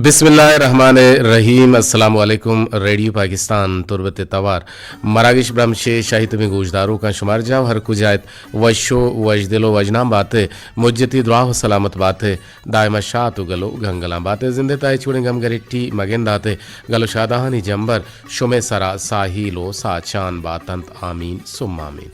बिस्मिल्लाहिर्रहमानिर्रहीम। अस्सलाम वालेकुम। रेडियो पाकिस्तान तुर्बत तवार मरागिश ब्रह्मशे शाहिद में गुजदारों का शुमार जाओ हर कुजायत वशो वजदिलो वजनाम बातें मुज्जती दुआ सलामत बातें दायमा शात गलो गंगला बातें जिंदे ताए छुड़े गम गरिट्टी मगेंदाते गलो शादाहानी जंबर शुमे सरा साहिलो साचान बातंत आमीन सुम्मा आमीन।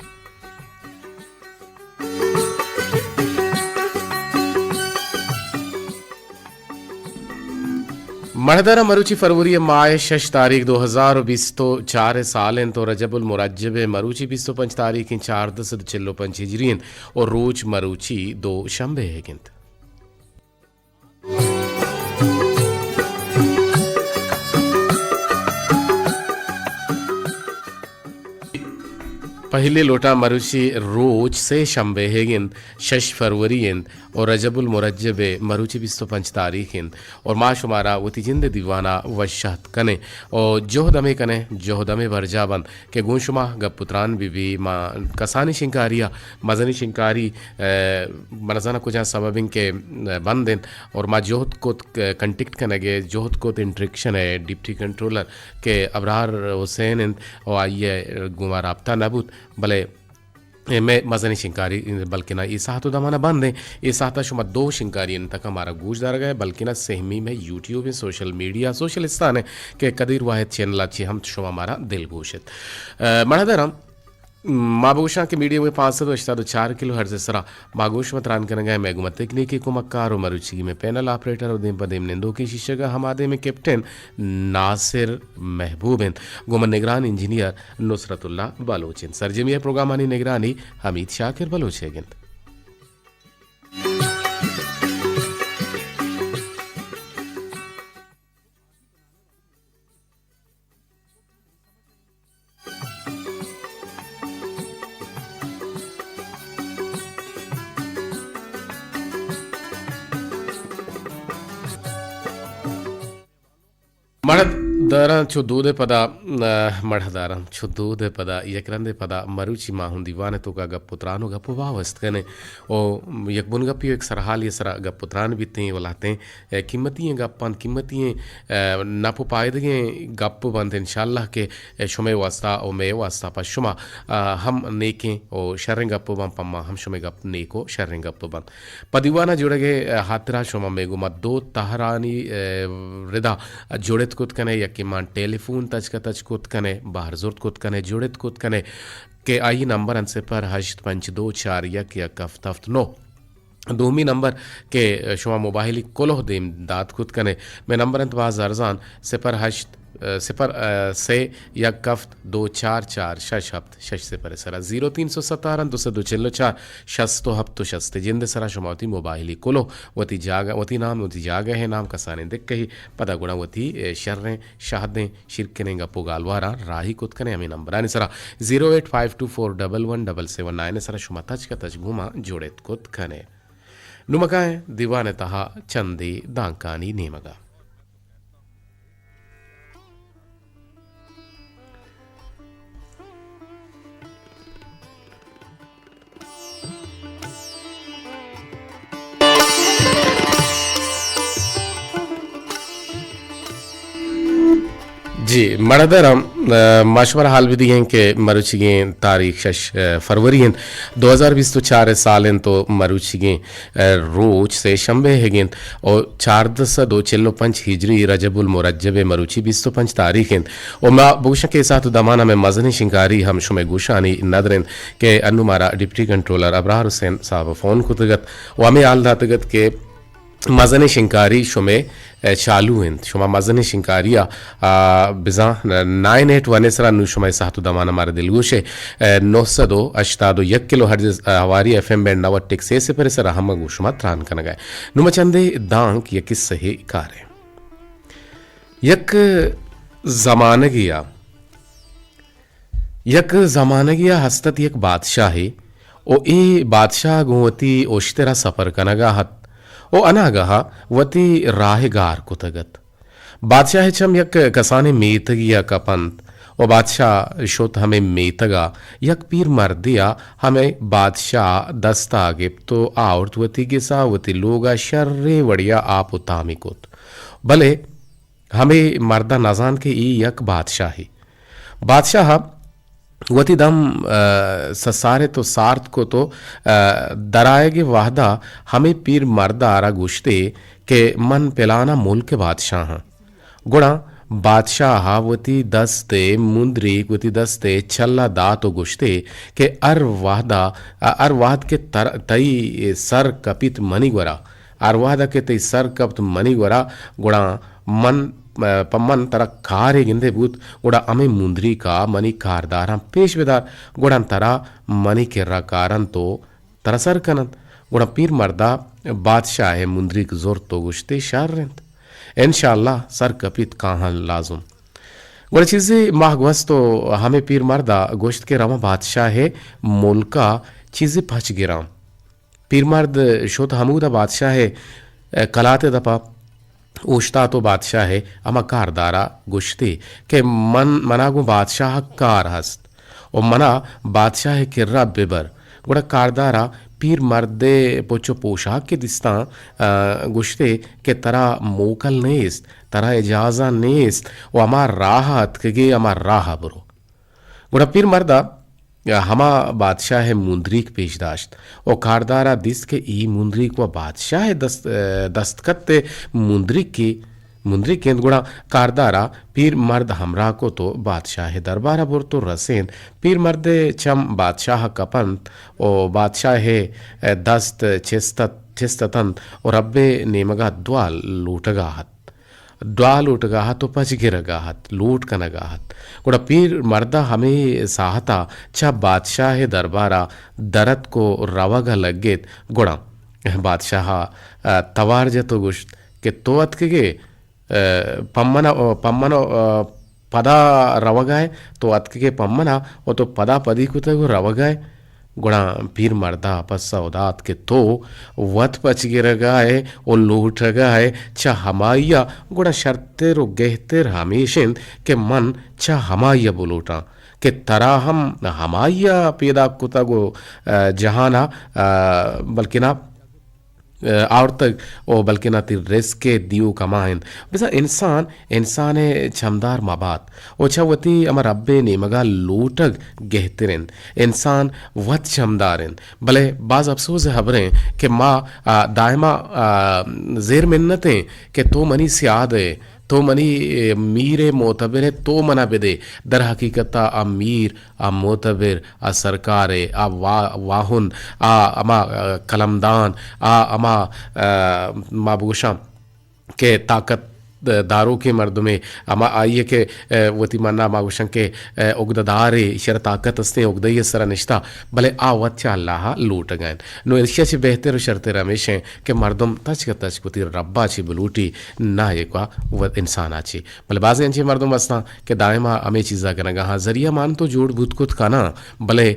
मणदरा मरुची फरवरी माह 6 तारीख 2020 तो 4 साल तो रजबुल मुरज्जब मरुची 25 तारीख 4 हिजरीन और रोज मरुची 2 शंबे है गिनत। पहले लोटा मरुची रोज से शंबे हेगिन 6 फरवरी और रजबुल मुरज्जब मरुची 25 तारीख और माँ शुमारा वती जिंद दीवाना वशहत कने और जोहदमे कने जोहदमे बरजाबंद के गुंशुमा गपुत्रान बीबी माँ कसानी शिंकारिया मजनी शिंकारी मनजाना कुछ सबबिन के बंदन और माँ जोहद को कंटिक्ट कनेगे जोहद को इंट्रिक्शन है डिप्टी कंट्रोलर के अबरार हुसैन और आइए गुमा राब्ता नबूत भले मैं मजनी शिंकारी बल्कि ना ईसा तो दमाना बंद है ईसा शुमा 2 शिंकारी तक हमारा गूजदार गए बल्कि ना सहमी में यूट्यूब में सोशल मीडिया सोशल स्थान है के कदीर वाहिद चैनल अच्छी हम शुमा हमारा दिल घोषित मणदरम मागोशा के मीडिया में 584 किलो हर्ज सरा मागोश मत रान करने गए मैगुमत तकनीकी को मक्कार और मरुची में पैनल ऑपरेटर और देम पदेम निंदो की शीशगा हमादे में कैप्टन नासिर महबूब गुमन निगरान इंजीनियर नुसरतुल्ला बलोचिन सरजमिया प्रोग्रामानी निगरानी हमीद शाकिर बलोचेगिन। मढ़दारा चुदूदे पदा मढ़दारा चुदूदे पदा यकरंदे पदा मरुची माहुन दीवाने तो का गपुत्रानो गपु वावस्त कने ओ यकबुन गपियो एक सरहाल ये सरा गपुत्रान बीते वलाते कीमती गप्पन कीमती नापो पायदगे गप बंद इंशाल्लाह के शुमे वास्ता ओ मे वास्ता पशुमा हम नेके ओ शर्रें गप बम पम्मा हम शुमे गप नेको शर्रें गप बम पदिवाना जुड़गे हातरा शुमा मेगुमा 2 तहरानी रिदा जुड़त कुत कने यकीमान टेलीफोन तच कुत कने बाहर जुर्त कुत कने जुड़त कुत कने के आई नंबर अनसे पर 85241 दोमी नंबर के शुमा मोबाइल कोलोह देम दात कुत कने मैं नंबर अंतवाज अरजान 0 से यक कफ्त 244 शशहफ्त शश से पर सरा 0317 204 शस्तो हफ्तो शस्ते जिंद सरा शुमावती मोबाइली कोलो वती जागा वती नाम वती जागा है नाम कसाने देख कही पता गुणा वती शर्रें शाहदें शिरकनेंगा पुगालवारा राही कुत कने हमें नंबर आने सरा 08524117779 सरा शुमा तच का तच घुमा जोड़ेत कुत कने नुमकाए दीवाने तहा चंदी दांकानी नेमगा। जी मणदरम मशवरा हाल भी दिए कि मरुचिगे तारीख 6 फरवरी 2020 तो 4 साल तो मरुचिगे रोज से शंबे है और 4 हिजरी रजबुल मुरज्जब मरुची 25 तारीख और माँ बुश के साथ दमाना में मजनी शिंकारी हम शुमे गुशानी नदरन के अनु मारा डिप्टी कंट्रोलर अबरार हुसैन साहब फ़ोन कुतगत वामे आल दातगत के मजनी शिंकारी शुमे चालू हैं शुमा मजनी शिंकारिया बिजा 981 सरा नु शुमा साहतु दमाना मारे दिलगुशे 902 अश्तादो 1 किलो हर्ज हवारी एफएम बैंड 96 से पर सरा हम गुशमा त्रान कन गए नुमचंदे दांक ये किस सही कार है यक जमाने गया हस्तत एक बादशाह है ओ ए बादशाह गुवती ओश्तरा सफर कनगा हत ओ अनागहा वती राहगार कुतगत बादशाह चम यक कसाने मेतगिया का पंत ओ बादशाह शोत हमें मेतगा यक पीर मर दिया हमें बादशाह दस्ता गिप तो आउर्त वती गिसा वती लोगा शर्रे वड़िया आप उतामिकुत भले हमें मर्दा नजान के ई यक बादशाही बादशाह वती दम ससारे तो सार्थ को तो दराएगे वाहदा हमें पीर मर्दा आरा गुश्ते के मन पिलाना मुल्क के बादशाह गुणा बादशाह वती दस्ते मुंदरी वती दस्ते छल्ला दातो गुश्ते के अर वाहद के तई सर कपित मनी गोरा अर वाहदा के तई सर कपित मनी गोरा गुणा मन पम्मन तरा कारे गिंदे बूत गुड़ा अमे मुंदरी का मनी कारदारा पेशवेदार गुड़न तरा मनी किर्रा कारन तो तरसर कनत गुड़ा पीर मर्दा बादशाह है मुंदरी की जोर तो गुश्ते शार रेंत इंशाअल्लाह सर कपित काहन लाजुम गुड़ा चीज़ें माहगवस तो हमें पीर मर्दा गोश्त के रमा बादशाह है मुल्का चीज़ें पच गिराम पीर मर्द शोत हमूदा बादशाह है कलाते दपा ओश्ता तो बादशाह है अमा कारदारा गुश्ते के मनागु बादशाह कार हस्त और मना बादशाह किर्रा बिबर गुड़ा कारदारा पीर मर्दे पोचो पोशाक के दिस्ता गुश्ते के तरा मोकल नेस्त तरा इजाजा नेस्त वो अमार राहत के अमार राह बरो गुड़ा पीर मर्दा हमा बादशाह है मुंदरीक पेशदाश्त और कारदारा दिस के ई मुंदरीक व बादशाह है दस्तखत मुंदरी केंद गुड़ा कारदारा पीर मर्द हमरा को तो बादशाह दरबारा बुर तो रसेन पीर मर्द चम बादशाह कपंत और बादशाह है दस्त चिस्ततन और रब्बे नेमगा द्वाल लूटगाहत द्वाल उठगाहत तो पच गिरगाहत लूट कनगाहत गुड़ा पीर मर्दा हमें साहता छ बादशाह दरबारा दरत को रवगा लगेत गुड़ा बादशाह तवार जतो गुश्त के तोअत के पम्मना पदा रवगाए तो अत के पम्मना वो तो पदा पदी को तो रवगाए गुणा पीर मर्दा पस्सा उदात के तो वत पच गिरगाए और लूट गाए छ हमाइया गुणा शर्तेर और गहतेर हमेशन के मन छ हमाइया बोलोटा के तरा हम हमाइया पैदा कुता गो जहाना बल्कि ना और तक ओ बल्कि ना तिर रिस्क के दियो कमाइन बिसा इंसान छमदार माबात ओ छवती अमर अब्बे ने मगा लोटग गहतरिन इंसान वत छमदारिन भले बाज अफसोस हबरें कि माँ दायमा जेर मिन्नतें कि तो मनी सियाद है तो मनी मीरे मोतबिर है तो मना बेदे दर हकीकता आ मीर आ मोतबिर आ सरकार आ वाहुन आ अमा कलमदान आ अमा माबूशा के ताकत दारों के मर्द में अमा आइए के वती मन्ना मागुशं के उगदारे शर ताकत अस्ते उगदय सर निष्ठा भले आवत अल्लाह लूट गए नो इर्ष्या से बेहतर शर्ते रमेश हैं कि मर्दम तच का तच कुती रब्बा ची बलूटी ना ये का वो इंसान आची भले बाज़ अंचे मर्दम असना के दायमा हमें चीज़ा करना हाँ जरिया मान तो जोड़ भूत कुत खाना भले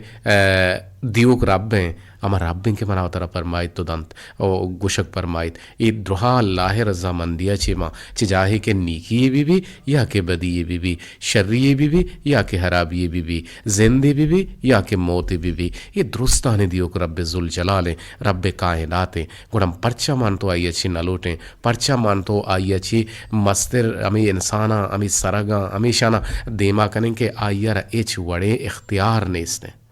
दिवक रब हैं अमर रब्बिंग के मनाव तरह परमाइत तो दंत ओ गुशक परमाइत ई द्रोहा अल्लाह रजा मंदिया चिमा चिजाहे के नीकी भी या के बदी भी शर्री भी या के हराबी भी जिंदे भी या के मौत भी ये दुरुस्ताने दियो को रब्बे जुल जलाले रब्बे कायनाते गुणम पर्चा मान तो आई अच्छी नलोटें पर्चा मान तो आई अच्छी मस्तिर अमी इंसाना अमी सरगा अमीशाना देमा कनें के आयर एच वड़े इख्तियार ने इसने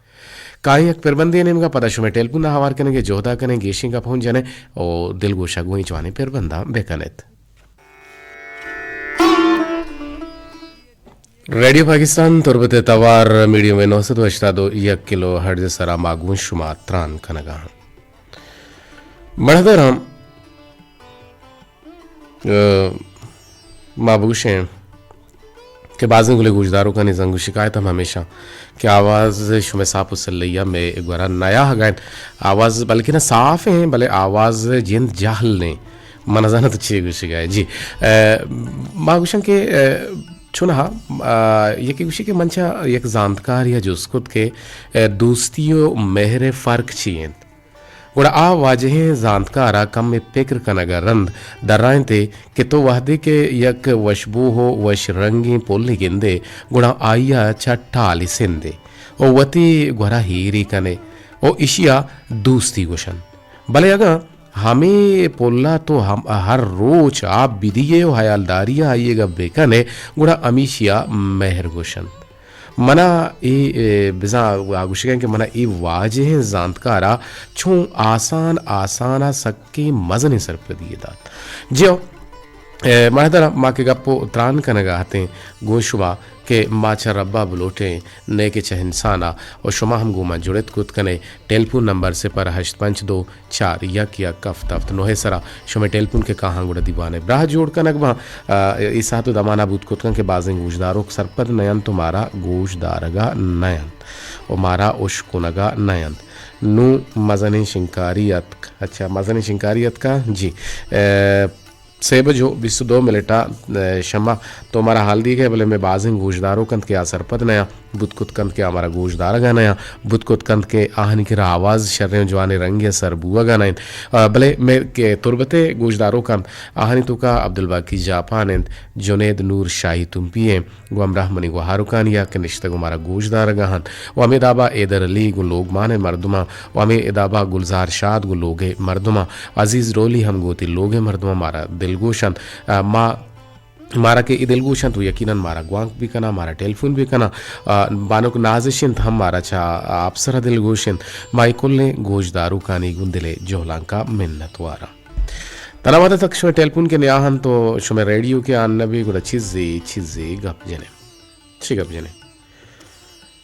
काई एक पिरबंदी ने मगा पता शुमे टेलपुना हवार कनेंगे जोधा कनेंगे गेशी का पहुंच जाने और दिल गोशा गोई चवाने पिरबंदा बेकनेत रेडियो पाकिस्तान तुरबते तवार मीडियम में 982 1 किलो हर्ज सरा मागुन शुमा त्रान कनगा बढ़दराम माबूशें के बाज़न गुले गुजदारों का निजंग शिकायत हम हमेशा कि आवाज़ शुमे साफ उसलैया में एक बार नया हगायन आवाज़ बल्कि ना साफ है भले आवाज़ जिंद जाहल ने मनजाना तो अच्छी गुशी गाय जी मागुशन के चुना ये कि गुशी के मंचा एक जानकार या जो उसकुद के दोस्तियों मेहरे फ़र्क चाहिए गुड़ा आ वाजह जानकारा कम में फिक्र कनगा रंद दर्राइन थे कि तो वहदे के यक वशबू हो वश रंगी पोलने गिंदे गुड़ा आइया छट्टा लिसेंदे ओ वती गुरा हीरी कने ओ इशिया दोस्ती गुशन भले अगा हमें पोल्ला तो हम हर रोज आप बिदिये हयालदारिया आइएगा बेकने गुड़ा अमीशिया मेहर गोशन मना बिजा आगुशिकन के मना ई वाजे जानकारा छो आसान आसाना सक्के मजने सर प्रदिए दात जियो महदरा माँ के गप्पो त्रान कनगा आते गोशुमा के माचा रब्बा बुलोटे ने के चहनसाना और शुमा हम गुमा जुड़त कुत कने टेलीफोन नंबर से पर 852 यक यक कफ तफ्त नोहे सरा शुमे टेलीफोन के कहाँ गुड़ा दीवाने ब्राह जोड़ कनक बा इसा तो दमाना बुत कुत कन के बाजें गोशदारों सरपद नयन तुम्हारा गोशदारगा नयन और मारा उश्कुनगा नयन नु मजने शिंकारियत अच्छा मजने शिंकारियत का जी सेब जो 22 मिनटा शमा तो हमारा हाल दी गए बोले मैं बाजिंग गोशदारों कंत के असरपद नया बुतकुत कंत के हमारा गोशदार गा नया बुतकुत कंत के आहनी की आवाज़ शर्रे जवाने रंग सर बुआ गा नयन भले मैं के तुरबते गोशदारों कंत आहनी तो का अब्दुल बाकी जापान जुनेद नूर शाही तुम पिए गो अमराह मनी गो हारुकान या के निश्त गो हमारा गोशदार गहन व हमें दाबा एदर अली गो लोग माने मर्दुमा व हमें दाबा गुलजार शाद गो लोगे मर्दुमा अजीज़ रोली हम गोती लोगे मर्दुमा मारा दिलगोशन माँ मारा के दिलगोशन तो यकीनन मारा ग्वांक भी कना मारा टेलीफोन भी कना बानो को नाजिशिन हम मारा चा अप्सरा दिलगोशन माइकुल ने गोशदारू कानी गुंदिले जोहलांका मिन्नत वारा तनावत तक शो टेलीफोन के न्याहन तो शुमे रेडियो के आन भी गुड़ा चिज़े गप जने ची गप जने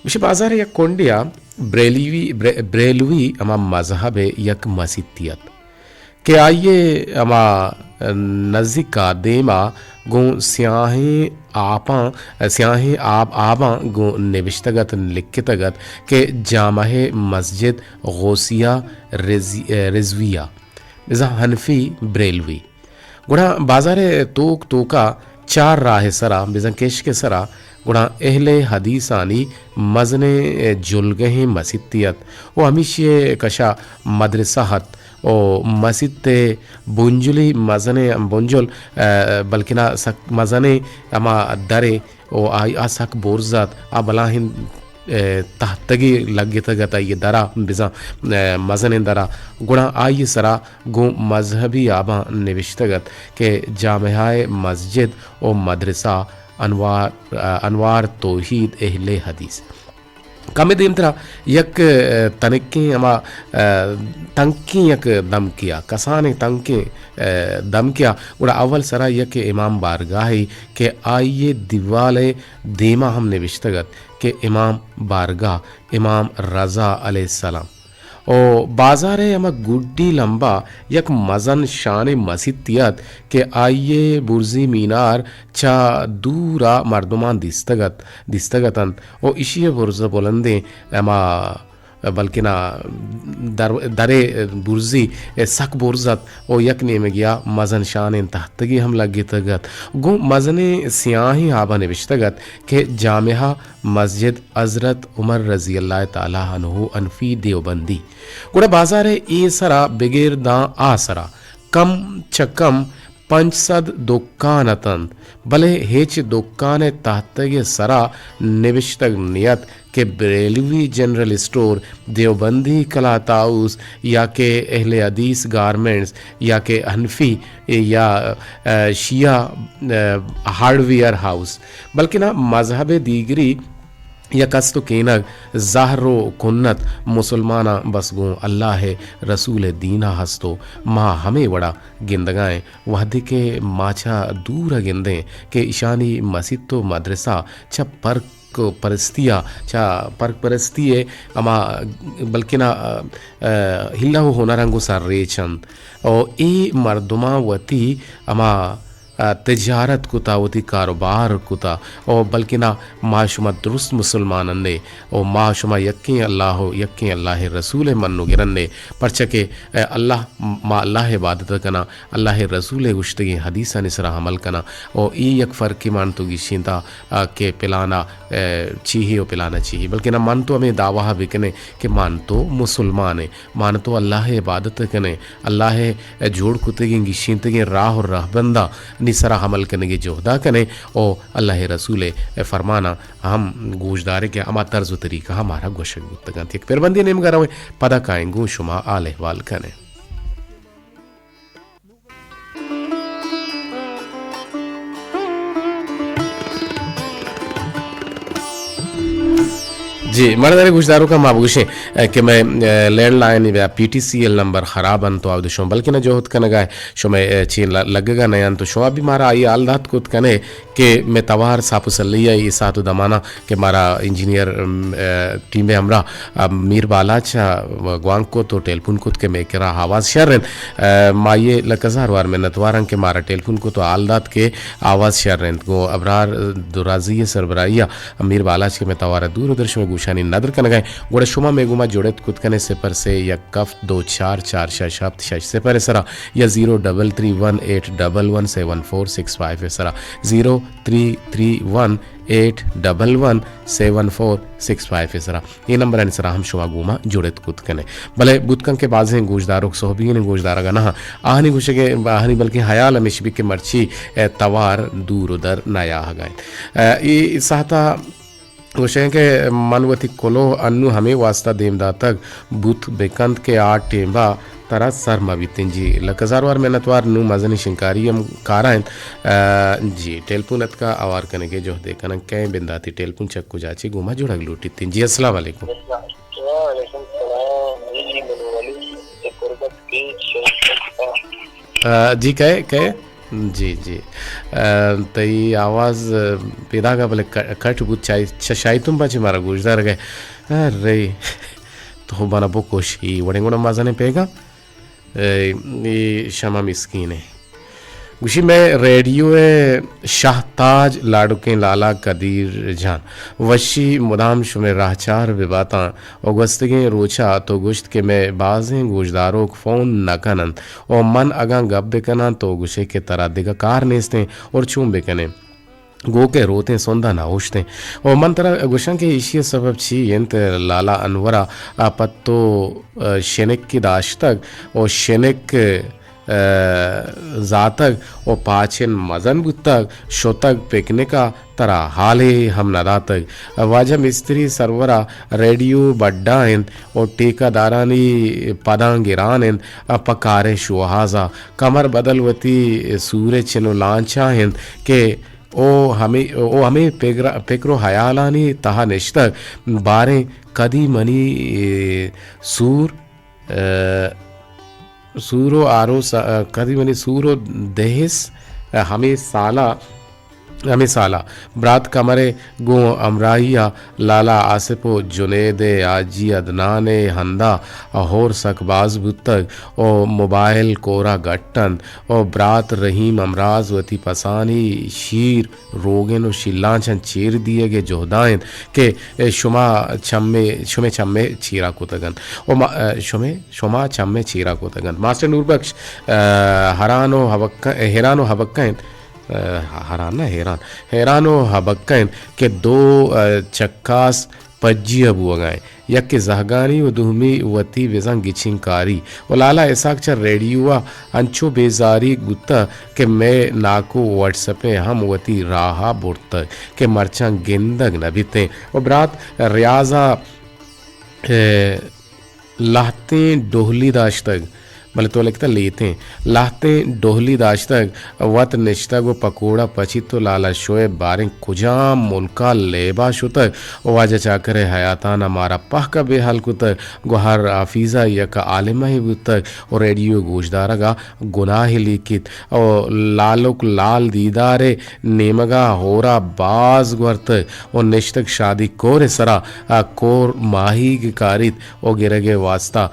विषय बाजार यक कोंडिया ब्रेलवी अमा मजहब यक मसीतियत के आइए अमा नज़िका देमा गो स्याहे आप आबा गो निविश्तगत लिखितगत के जामहे मस्जिद गौसिया रिजविया इज़ा हनफी ब्रेलवी गुड़ा बाजारे तोक तोका 4 राह सरा बिजन केश के सरा गुड़ा अहले हदीसानी मजने जुलगहे मसीतियत वो हमीशे कशा मदरसाहत ओ मसीते बुंजुली मजने बुंजुल बल्कि ना सक मजने अमा दरे ओ आ सक बोरजात आ बलाहिन तहतगी लगे तगत ये दरा बिजा मजन दरा गुणा आई सरा गो मजहबी आबा निविश्तगत के जामियाए मस्जिद ओ मदरसा अनवार तौहीद अहले हदीस कमे देमतरा यक तनके अमा तंकी यक दम किया कसाने तंके दम किया उड़ा अव्वल सरा यक इमाम बारगाही के आइए दिवाले देमा हमने विश्तगत के इमाम बारगाह इमाम रज़ा अलैहिस्सलाम ओ बाजारे अमा गुड्डी लंबा यक मजन शान मसीतियत के आइए बुर्जी मीनार चा दूरा मर्दुमान दिस्तगतन ओ इशिय बुर्ज बुलंदे अमा बल्कि ना दरे बुर्जी सक बुर्जत ओ यकने में गया मजन शान तहतगी हम लगे तगत गो मजने सियाही आबा निविश्तगत के जामिया मस्जिद हज़रत उमर रज़ी अल्लाह ताला अन्हु अनफी देवबंदी गुड़ा बाजारे ए सरा बिगेर दा आसरा कम चकम 500 दुकानतन भले हेच दुकान तहतगे सरा निविश्तग नियत के बरेलवी जनरल स्टोर देवबंदी कलाताउस या के अहले हदीस गारमेंट्स या के हनफी या शिया हार्डवेयर हाउस बल्कि ना मजहब दीगरी या कस्तो केनग ज़ाहरो कुन्नत मुसलमाना बस गो अल्लाह रसूल दीना हस्तो माँ हमें वड़ा गिंदगाएँ वहदी के माछा दूर गिंदें के ईशानी मस्जिद तो मदरसा छ पर्क परस्तिया चा पर्क परस्तिये अमा बल्कि ना हिल्ला होना रंगो सार रेचंद और ए मर्दुमा वती अमा तजारत कुता वती कारोबार कुता और बल्कि ना माशुमा दुरुस्त मुसलमान ने और माशुमा यक्की अल्लाह रसूल मन्नो गिरन्ने परचके अल्लाह मा अल्लाह इबादत कना अल्लाह रसूल गुश्तगी हदीसा निसरा अमल कना और ई यक फ़र्क की मान तो गिशिंता के पिलाना चीही और पिलाना चीही बल्कि ना मान तो हमें दावा बिकने कि मान तो मुसलमान है मान तो अल्लाह इबादत कने अल्लाह जोड़ कुतगी गिशिंतगी राह और रहबंदा निसरा हमल करने के जोहदा कने और अल्लाह रसूल फरमाना हम गोशदारे के अमा तर्ज तरीका हमारा गोशग एक पेरबंदी नेम करा पदा काएंगू शुमा आल अहवाल कने जी मर्दारे गुजदारों का माबूशे कि मैं लैंडलाइन या पीटीसीएल नंबर खराबन तो आवद शो बल्कि न जो होत कन गाय शो मैं चीन लगेगा नयन तो शो अभी मारा आई आलदात कुत कने कि मैं तवार सापु सलिया ये सातु दमाना कि मारा इंजीनियर टीम में हमरा मीर बालाचा ग्वांग को तो टेलीफोन कुत के मैं करा आवाज शर्रन माये लकजार वार में नतवारन के मारा टेलीफोन को तो आलदात के आवाज शर्रन को अबरार दुराजी सरबराइया मीर बालाच के मैं तवारा दूर उधर शो गुशानी नदर कन गए गोड़े शुमा मेगुमा जोड़त कुतकने से पर से या कफ 2444 से पर सरा या 0331811746 सरा 0331811746 सरा ये नंबर है सरा हम शुमा गुमा जोड़त कुतकने भले बुतकन के बाजे गोजदारों सोहबीन गोजदारा गना आहनी गुशे के आहनी बल्कि हयाल मिशबी के मर्ची तवार दूर उधर नया गए ये सहता गोशे के मनवती कोलो अन्नु हमें वास्ता देमदा तक बुत बेकंत के आठ टेम्बा तरा सर मवितिन जी लकजारवार में नतवार नु मजनी शिंकारी हम कारायन जी टेलपुनत का आवार कने के जो देखन कै बिंदाती टेलपुन चक्कू जाची गुमा जुड़ग लूटी तीन जी अस्सलाम वालेकुम जी कै कै जी जी तई आवाज़ पैदा का बोले कट बुत चाय तुम बाची मारा गुजदार गए अरे तो बना बो कोशी वड़ेंगुड़ा माजाने पेगा ये शमा मिस्कीन है गुशी में रेडियो शाहताज लाडुके लाला कदीर जान वशी मुदाम शुमे राहचार विबाता औगस्तगे रोचा तो गुश्त के मैं बाजें गोजदारों फ़ोन न कनन और मन अगा गप बेकना तो गुशे के तरह दिगा कार नेस्ते और चूम बेकने गो के रोते सौंदा ना होशते और मन तरह गुशन के इशिय सबब छी यंत लाला अनवरा पत्तो शेनिक की दाश्तक और शेनिक जातक और पाचन मजन बुतक शोतक पेकने का तरह हाले हम नदातक वाजा मिस्त्री सरवरा रेडियो बड्डाइन और टेका दारानी पदांगिरान पकारे शुहाजा कमर बदलवती सूर्य चिनो लांचा के ओ हमें पेकरो हयालानी तहा निश्तक बारे कदी मनी सूरो आरो कदी मनी सूरो देहिस हमें साला ब्रात कमरे गो अमराइया लाला आसिफो जुनेदे आजी अदनाने हंदा अहोर सकबाज बुतक ओ मोबाइल कोरा गट्टन ओ ब्रात रहीम अमराज वती पसानी शीर रोगेन ओ शिल्लांचन चीर दिए गे जोहदाइन के शुमा चम्मे चीरा कोतगन ओ शुमा चम्मे चीरा कोतगन मास्टर नूरबख्श हैरानो हबक्का हैरानो हबक्कन के दो चक्कास पज्जी अबू अगाएं यक्के जहगानी व दुहमी वती वेजंग गिचिंकारी व लाला ऐसाकचर रेडियोआ अंचो बेजारी गुत्ता के मैं नाको व्हाट्सएपे हम वती राहा बुरता के मरचां गेंदग नबिते व ब्रात रियाजा लाहते डोहली दाश्तग भले तो लिखता लेते लाहते डोहली दाश्तक वत निश्तक व पकोड़ा पची तो लाला शोएब बारें कुजाम मुल्का लेबा शुतक वाजा चाकरे हयाताना मारा पह का बेहाल कुतक गुहार आफीज़ा यका आलिमा ही बुतक और रेडियो गोशदारा का गुनाह लिखित और लालुक लाल दीदारे नेमगा होरा बाज गुरतक और निश्तक शादी कोरे सरा कोर माही की कारित और गिरगे वास्ता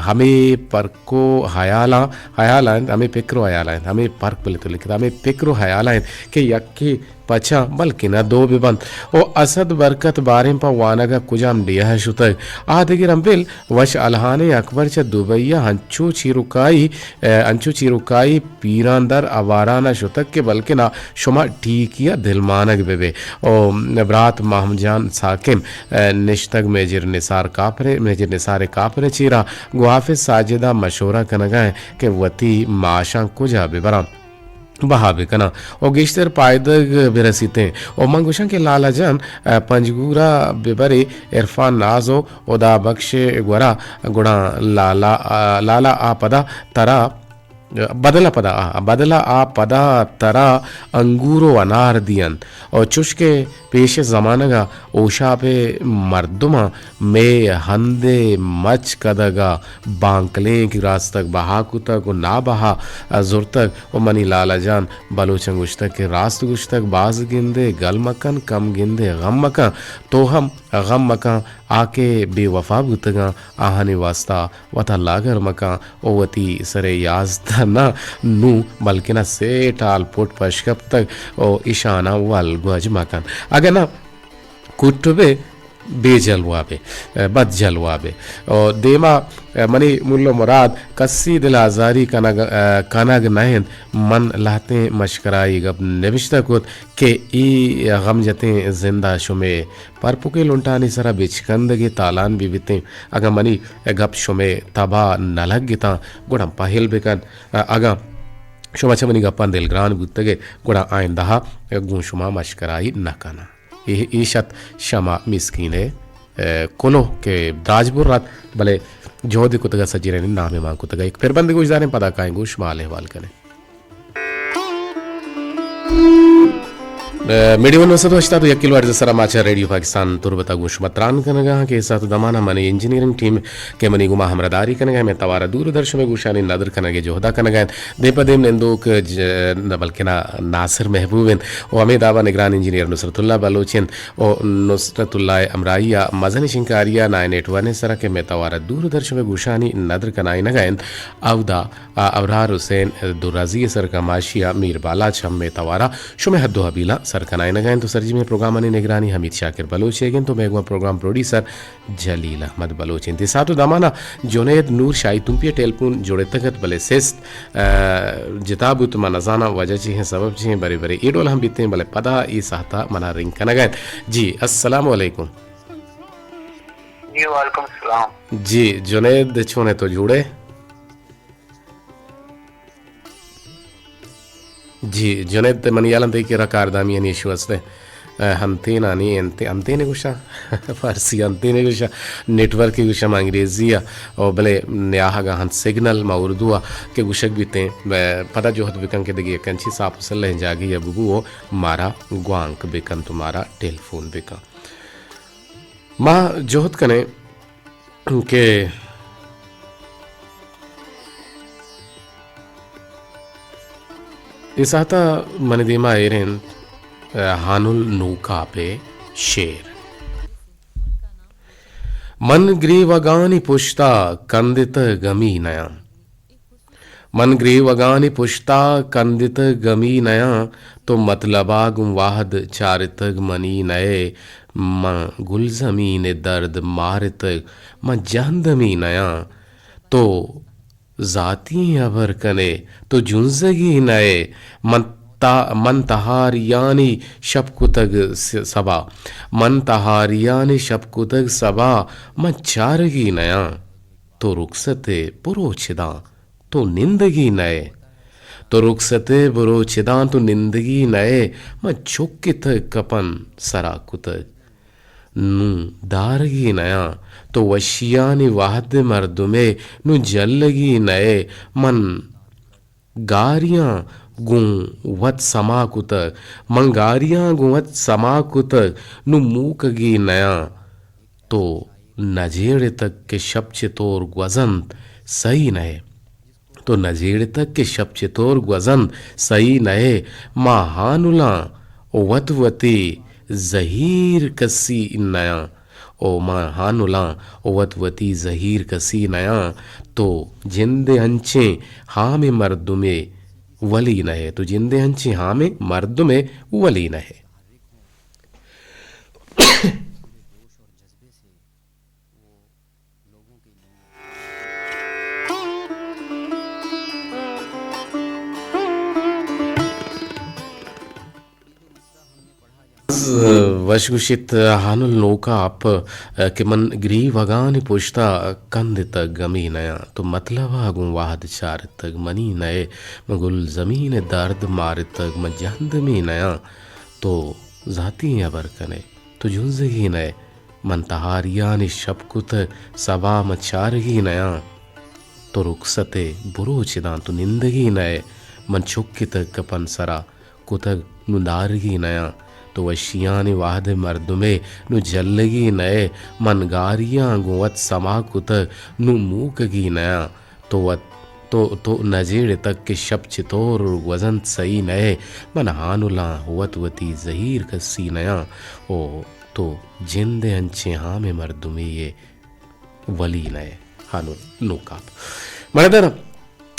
हमें को हयालाइन हमें पिक्रो हयालाइन हमें पर्क बोले तो लिखता हमें पिक्रो हयालाइन के यक्की पचा बल्कि न दो बिबंद ओ असद बरकत बारें पा वानगा कुजाम दिया है शुतक आदिगिर अम्बिल वश अलहाने अकबर च दुबैया अंचो चिरुकाई पीरांदर अवाराना शुतक के बल्कि ना शुमा ठीकिया दिलमानक बेबे ओ ब्रात महमजान साकिम निश्तक मेजर निसार कापरे चीरा गुहाफिज साजिदा मशोरा कनगाए के वती माशा कुजा बेबरा बहाबे कना और गेश्तर पायदग बिरसीते और मंगुशन के लाला जान पंजगुरा बेबरे इरफान नाजो ओदा बख्श गुरा गुणा लाला आपदा तरा बदला आ पदा तरा अंगूरो अनार दियन और चुश्के पेश ज़मानगा ओशा पे मर्दुमा में हंदे मच कदगा बांकले की रास्तक बहा कुतक ना बहा जुर तक ओ मनी लाला जान बलोचंग गुश्तक के रास्त गुश्तक बाज गिंदे गल मकन कम गिंदे गम मकन तो हम गम मकन आके बेवफा बुतगा आहानी वास्ता वता लागर मका ओवती सरे याजदा ना नू बल्कि ना से टाल पोट पशकप तक ओ ईशाना वल गुज मकन अगर ना कुटुबे बेजलवाबे बद जलवाबे और देमा मनी मुल्लो मुराद कस्सी दिल आजारी कनग नहन मन लाते मशकराई गब नविश्ता कुत के ई गम जते जिंदा शुमे पर पुके लुंटानी सरा बिचकंदगी तालान भी बिते अगर मनी गप शुमे तबा नलग गिता गुड़म पहल बेकन अगर शुमा चमनी गप्पन दिल ग्रान गुत्तगे गुड़ा आइंदा गुशुमा मशकराई नकाना ईशत शमा मिस्कीने कोलो के दाजबुर रात भले जोधि कुतगा सजीरे नामे मां कुतगा एक फिर बंद गुजारे पता काए गुश माले वाल कने मीडियम वसत वस्ता तो यकिल वार जसरा माचा रेडियो पाकिस्तान तुरबता गुश मतरान कनगा के साथ दमाना मने इंजीनियरिंग टीम के मनी गुमा हमरादारी कनगा में तवारा दूरदर्शन में गुशानी नदर कनगे जोहदा कनगा देपदेम नेंदोक बल्कि ना नासिर महबूबिन ओ अमेदाबा निगरान इंजीनियर नुसरतुल्लाह बलोचिन ओ नुसरतुल्लाह अमराइया मजनी शिंकारिया 981 सरा के में तवारा दूरदर्शन में गुशानी नदर कनाई नगाइन अवदा अबरार हुसैन दुराजी सर का माशिया मीर बाला छम में तवारा शुमे हद्दो हबीला सर कनाई नगाइन तो सरजी में प्रोग्राम ने निगरानी हमीद शाकिर बलोचेगिन तो मेगवा प्रोग्राम प्रोड्यूसर जलील अहमद बलोचिन तिसातो दमाना जुनैद नूर शाही तुम्पिया टेलीफोन जोड़े तकत बले सेस्ट जिताबु तुम नजाना वजह ची हैं सबब ची हैं बड़े बड़े ईडोल हम बीते हैं बले पदा ई सहता मना रिंग कनगाइन जी अस्सलाम वालेकुम जी वालेकुम सलाम जी जुनैद छोने तो जुड़े जी जुनैद मनियालम ते के रकारदामी नि इशू असते हंतेना नी एंते अंतेने गुशा फारसी अंतेने गुशा नेटवर्क की गुशा अंग्रेजिया और भले न्याहगा हंत सिग्नल मा उर्दुआ के गुशक बीते पता जो हत बिकन के दगी कंची साफ सल जागी या बुबू वो मारा ग्वांक बिकन तुम्हारा टेलीफोन बिका माँ जोहत कने के इसाता मनदीमा एरेन हानुल नूका पे शेर मन ग्रीवगानी पुश्ता कंदित गमी नया मन ग्रीवगानी पुश्ता कंदित गमी नया तो मतलबा गुम वाहद चारितग मनी नए म गुल जमीन दर्द मारित म जहंदमी नया तो जाती अबर कने तो जुंजगी नए मन तहारियानी शब कुतग सबा मन तहारियानी शब कुतग सबा म चारगी नया तो रुखसते पुरोचिदा तो निंदगी नए तो रुखसते बुरोचिदा तो निंदगी नए म चुक्कित कपन सरा कुतग नू दारगी नया तो वशियानी वाहद मर्दुमे नु जल्लगी नए मन गारियां गुं वत समा कुतक मंगारियां गुवत समा कुतक नु मूकगी नया तो नजेड़ तक के शब चितोर ग्वजंत सही नए तो नजेड़ तक के शब चितोर ग्वजंत सही नए महानुला वतवती जहीर कसी नया ओ महानुला ओवतवती जहीर कसी नया तो जिंदे हंचे हाँ में मर्दुमे वली नहे तो जिंदे हंचे हाँ में मर्दुमे वली नहे वशगुशित हानुल नोका आप के मन ग्री वगान पुश्ता कंद तक गमी नया तो मतलब आगू वाहद चार तक मनी नए मगुल जमीन दर्द मार तक मजहद में नया तो जाती अबर कने तो जुंजगी नए मन तहारिया ने शबकुत सबा मचारगी नया तो रुखसते बुरोचिदां तो निंदगी नए मन चुक्कित कपन सरा कुतग नु नारगी नया तो वशियानि वाहद मर्दुमे नु जल्लगी नए मन गारियां गुवत समा कुतग नु मूकगी नया तो नजेड़ तक के शब चितोर वजन सही नए मन हानुला हुवत वती जहीर कसी नया ओ तो जिंदे अंचे हाँ में मर्दुमे ये वली नए हानुल नुकाप मर्दन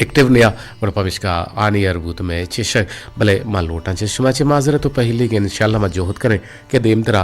एक्टिव नया और पविश का आनी अरबूत में चेशक भले मान लोटा चेशमाचे माजरे तो पहले के इंशाल्लाह मैं जोहद करें कि देम तेरा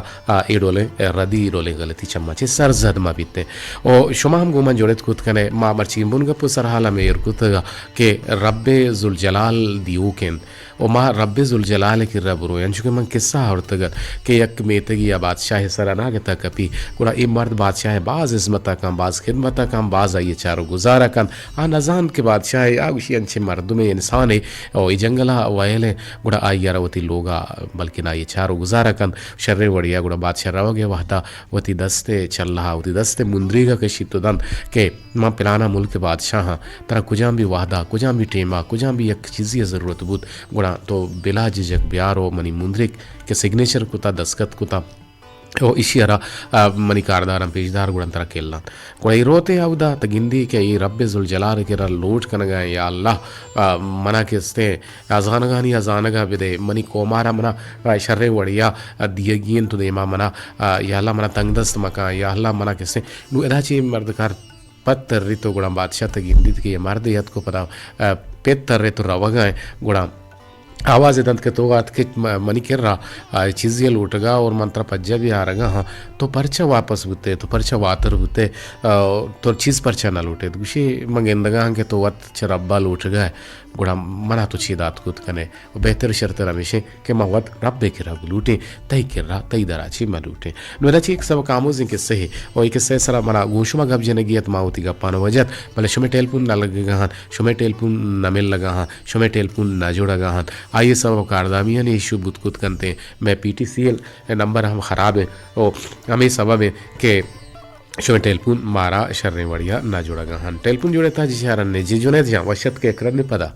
ए डोले रदी डोले गलती चम्माचे सर जद मा बीते और शुमा हम गुमान जोड़े खुद कने माँ मर्ची बुन का पुसर हाला में इरकुतगा के रब्बे जुल जलाल दियोकेन और माँ रब्बे जुल जलाल की रब रो यानी कि मैं किस्सा औरतगा के यक मेतगी या बादशाह सराना के तक कपी कुड़ा ये मर्द बादशाह बाज इज़्ज़त कम बाज खिदमत कम बाज आइए चारों गुजारा कम नजान के बादशाह आगुशी अंचे मर्दुम इंसान है और ये जंगला वायले गुड़ा आई यारवती लोगा बल्कि ना ये चारों गुजारा कन शर्रे वड़िया गुड़ा बादशाह रहोगे वहदा वती दस्ते चल रहा वती दस्ते मुंदरी का कशी तो दन के माँ पिलाना मुल्क बादशाह तरह कुजाम भी वाहदा कुजाम भी टेमा कुजाम भी एक चीज़ ज़रूरत बुत गुड़ा तो बिला झिझक ब्यारो मनी मुंदरिक के सिग्नेचर कुता दस्खत कुता ओ इशियरा मनी कारदारम पेजदार गुणंतरा केल्ला कोई रोते आउदा तगिंदी के ये रब्बे जुल जलाल के लोट कनगा या अल्लाह मना केस्ते अजानगानी अजानगा बिदे मनी कोमारा मना शर्रे वड़िया दियगियन तो देमा मना या अल्लाह मना तंगदस्त मका या अल्लाह मना केस्ते नु एदाची मर्दकार पत्तर रितो गुणा बादशाह तगिंदी के मर्द यत को पता पेत्तर रितो रवगा गुणा आवाज़ दंत के तो बात के मनी कर रहा चीज़ ये लूटगा और मंत्र पज्जा भी आ रहा हाँ तो पर्चा वापस होते तो पर्चा वातर होते तो चीज़ पर्चा ना लूटे तो कुछ मंगेंदगा के तो वत चरब्बा लूट गए गुड़ा मना तो चीदात कुत कने बेहतर शर्त रमेशे के मवत रब्बे के रब लूटे तई कर रहा तई दराची म लूटे नोरा ची एक सब कामों जिनके सही और एक सही सरा मना गोशुमा गप जने गियत माउती गप्पा न वजत भले शुमे टेलपुन ना लगेगा हां शुमे टेलपुन न मिल लगा हां शुमे टेलपुन ना जोड़गा हां आइए सब कारदामियां ने इशू बुतकुत करते मैं पीटीसीएल नंबर हम खराब है और हमें सबब है कि शुमे टेलपुन मारा शर्रे वड़िया ना जोड़गा हां टेलपुन जोड़े था जिसे हरन ने जी जो ने वशत के एकरन ने पदा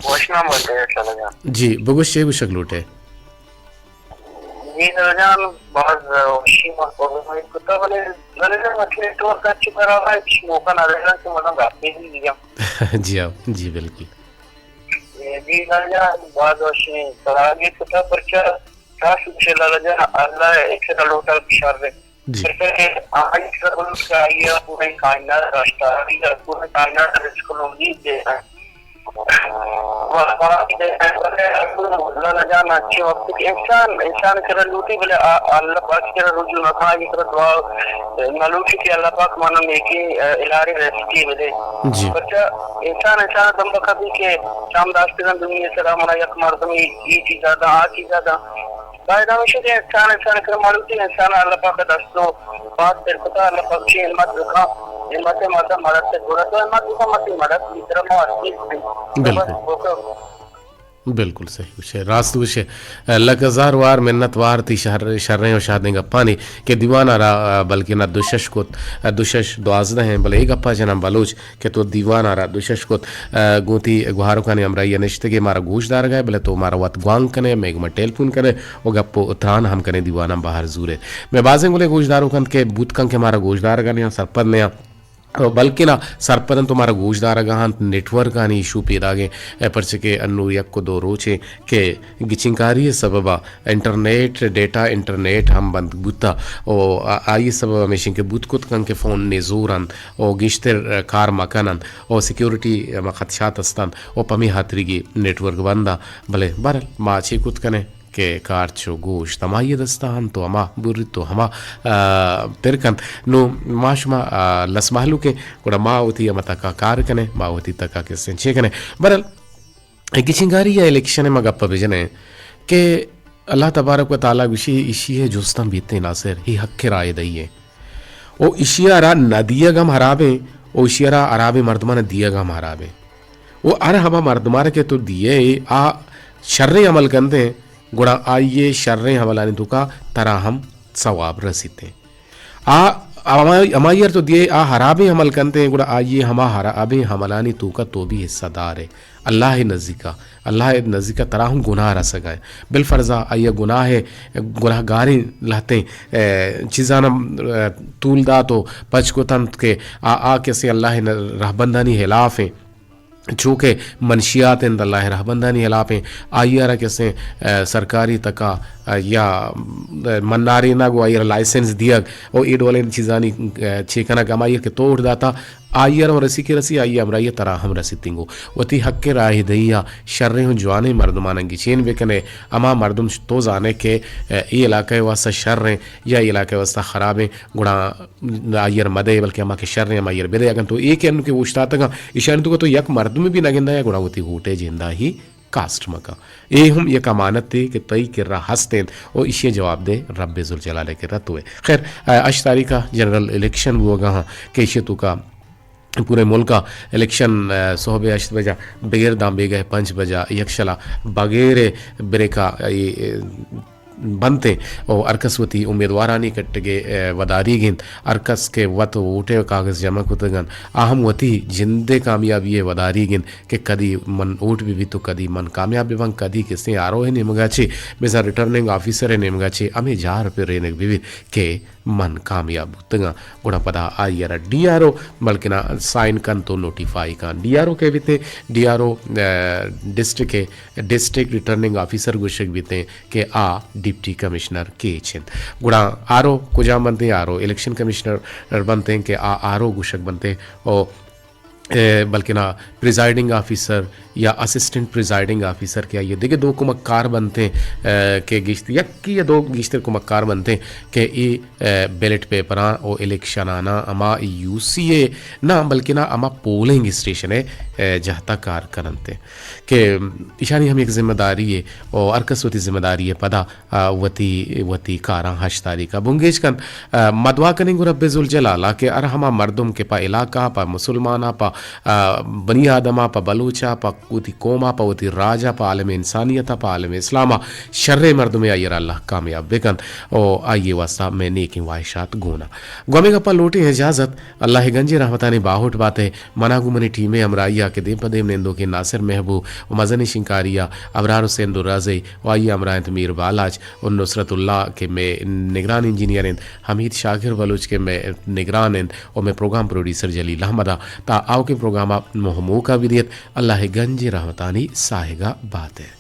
वशना बोलते हैं चला जा जी बगुश शेगु शगलूटे जी दरजान बहुत वशी मत बोलो मैं कुत्ता वाले दरजान मछली तो का चुका रहा है मौका ना रहेगा कि मतलब बात नहीं दिया जी आओ जी बिल्कुल जी दरजान बहुत वशी तलागे कुत्ता परचा काश से दरजान अल्लाह एक से लोटा शर्रे फिर आज का उसका ये पूरे कायनात रास्ता है पूरे कायनात इसको लोगी दे जाना अच्छे वक्त इंसान कर लूटी बोले अल्लाह पाक के रुजू न खाई कर दुआ न लूटी के अल्लाह पाक मानो में के इलारे रेसिपी बोले बच्चा इंसान दम कभी के शाम रास्ते दुनिया सलाम अलैहि मर्दम ये चीज ज्यादा आ चीज ज्यादा कायदा में से इंसान कर मालूम इंसान अल्लाह पाक का दस्तो बात तेरे पता अल्लाह पाक की हिम्मत रखा हिम्मत माता मदद से जुड़ा तो हिम्मत का मत मदद की तरफ बिल्कुल सही कुछ है रास्त कुछ है लकजार वार मिन्नत वार ती शर्रें और शादें गप्पानी के दीवाना रा बल्कि ना दुशश को दुशश द्वाजदा हैं भले एक अप्पा जना बलोच के तो दीवाना रा दुशश को गोती गुहारों का ने हमरा ये निश्ते के मारा गोशदार गए भले तो मारा वत ग्वांग कने मेघ में टेलफोन करे वो गप्पो उतरान हम कने दीवाना बाहर जूरे मैं बाजें बोले गोशदारों कन के बूत कन के मारा गोशदार का ने सरपद ने बल्कि ना सरपदन तुम्हारा गोशदार गहां नेटवर्क आनी इशू पैदा गए परचे के अन्नू यक को दो रोचे के गिचिंकारी सबबा इंटरनेट डेटा इंटरनेट हम बंद बुता और आई सबबा मेशिंग के बुत कुत कन के फ़ोन ने जोरन और गिश्तर कार मकानन और सिक्योरिटी खदशात अस्तन और पमी हाथरी की नेटवर्क बंदा भले बर माची कुत कने के कारचो गोश तमाये दस्तान तो अमा बुरी तो हमा तिरकन नो माशमा लसमालू के कुड़ा मावती अमता का कार कने मावती तका के सेंचे कने बरल गिचिंगारी या इलेक्शन में गप्पा भेजने के अल्लाह तबारक व ताला विषय इशिये जुस्तम बीते नासिर ही हक्के राय दइये ओ इशियारा नदियगम हराबे ओ इशियारा अराबे मर्दमान दियगम हराबे वो अर हमा मर्दमार के तो दिए आ शर्रे अमल कंदे गुणा आइये शर्रे हमलानी तुका तरा हम सवाब रसीते आ अमायर तो दिए आ हराबे हमल कंते गुणा आइये हमा हराबे हमलानी तुका तो भी हिस्सादार है अल्लाह नज़ीका तरह हम गुनाह रस गए बिलफर्जा आइया गुनाह है गुनाहगारी लहते चीज़ाना तूलदा तो पच को तंत के आ कैसे अल्लाह रहबंदानी हिलाफ है चूँकि मनशियात अल्लाह रहबंदानी हिलाफें आइयारा कैसे सरकारी तका या मन्नारी ना गो आइयर लाइसेंस दिया और ईड वाले चीज़ानी छेकना कमाइयर के तोड़ दाता आइयर और रसी के रसी आइए हमरा ये तरह हम रसी तिंगो वती हक के राह दैया शर्रे हूँ जवाने मर्दमानंगी चेन बेकने अमा मर्दम तो जाने के ये इलाके वास्ता शर्रें या इलाके वास्ता ख़राबें गुणा आइयर मदे बल्कि अमा के शर्रें अमा आइयर बेदे अगन तो एक एन के उश्तात का ईशान तो यक मर्द में भी नगिंदा या गुणा वती घूटे जिंदा ही कास्ट मका ए हम ये अमानत थे कि तई के हंसते और इसे जवाब दे रब जुल जलाले के रत हुए खैर 8 तारीख का जनरल इलेक्शन हुआ हाँ के इशे का पूरे मुल्क का इलेक्शन सोहबे 8 बजा बगैर दाम बेगह 5 बजा यक्षला बगैर ब्रेका बनते और अरकसवती उम्मीदवारानी कट्टगे वदारी गिन अरकस के वत वोटे कागज़ जमा कुतगन अहम वती जिंदे कामयाबी वदारी गिन के कदी मन वोट भी तो कदी मन कामयाबी वंग कदी किसने आरोह नेमगाचे बेजा रिटर्निंग ऑफिसर नेमगाचे अमे जार पे रेने भी के मन कामयाब तंगा गुणा पदा आइयर डीआरओ बल्कि ना साइन कन तो नोटिफाई का डीआरओ के भी थे डीआरओ डिस्ट्रिक्ट रिटर्निंग ऑफिसर गुशक भी थे के आ डिप्टी कमिश्नर के छिंद गुणा आरो कुजा बनते आरो इलेक्शन कमिश्नर बनते हैं कि आरो गुशक बनते और बल्कि ना प्रिजाइडिंग ऑफिसर या असिस्टेंट प्रिजाइडिंग ऑफिसर क्या ये देखिए 2 कुमक्कार बनते हैं के गिश्त यक्की या 2 गिश्तर कुमक्कार बनते हैं कि ये बैलेट पेपरा और इलेक्शन आना अमा यूसीए ना बल्कि ना अमा पोलिंग स्टेशन है जहता कार करते कि इशानी हम एक जिम्मेदारी है और अरकसवती जिम्मेदारी है पदा वती कारा 8 तारीख का बुंगेज कन मदवा करेंगे रब्बे जुल जलाला के अर हमा मर्दम के पा इलाका पा मुसलमाना पा बनी आदमा पा बलूचा पा उती कोमा पा उती राजा पा आलम इंसानियत पा आलम इस्लामा शर्रे मर्दुम आयर अल्लाह कामयाब बेकन और आइए वास्ता में नेकी वाहिशात गुना गमे गप्पा लोटे इजाज़त अल्लाह गंजे रहमतानी बाहुट बातें मनागुमनी टीमें अमराइया के देम पदेम नेंदो के नासिर महबूब और मजनी शिंकारिया अबरार हुसैन दुर्राज़े वाइया अमरायत मीर बालाज और नुसरतुल्लाह के में निगरान इंजीनियर हमीद शाकिर बलूच के में निगरान और मैं प्रोग्राम प्रोड्यूसर जलील अहमदा ता आओ के प्रोग्राम मोहमू का विदियत अल्लाह गंज रहमतानी साहिगा बात है।